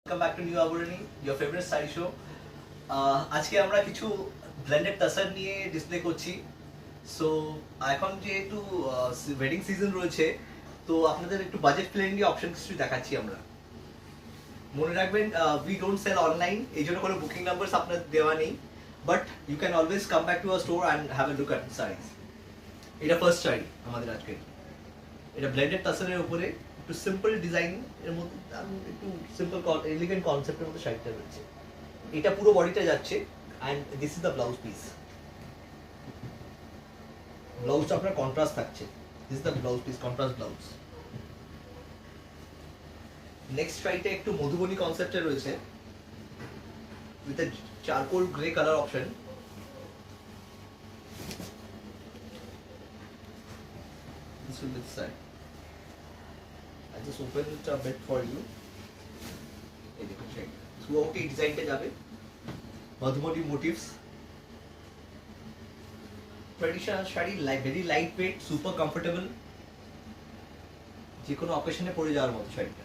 Welcome back to New Aburani, your favorite style show. আজকে আমরা কিছু ব্লেন্ডেড টাসার নিয়ে ডিসপ্লে করছি। সো এখন যেহেতু ওয়েডিং সিজন রয়েছে, তো আপনাদের একটু বাজেট ফ্রেন্ডলি অপশন কিছু দেখাচ্ছি আমরা। মনে রাখবেন, উই ডোন্ট সেল অনলাইন, এই জন্য কোনো বুকিং নাম্বার আপনার দেওয়া নেই, but you can always come back to our store and have a look at saris. এটা ফার্স্ট শাড়ি আমাদের আজকে। এটা ব্লেন্ডেড টাসারের উপরে একটু সিম্পল ডিজাইন এর মধ্যে একটু সিম্পল এলিগেন্ট কনসেপ্টের মধ্যে শাড়িটা রয়েছে। এটা পুরো বডিটা যাচ্ছে and this is the blouse piece. ব্লাউজটা আপনার কন্ট্রাস্ট থাকছে। This is the blouse piece, contrast blouse. Next শাড়িটা একটু মধুবনী কনসেপ্টে রয়েছে with a charcoal grey colour option. This will be the side. I just open it a bit for you. এই দেখুন sari throughout এই ডিজাইনটা যাবে Madhubani motives. Traditional sari, very light weight, super comfortable, যে কোনো অকেশনে পরে যাওয়ার মতো শাড়িটা।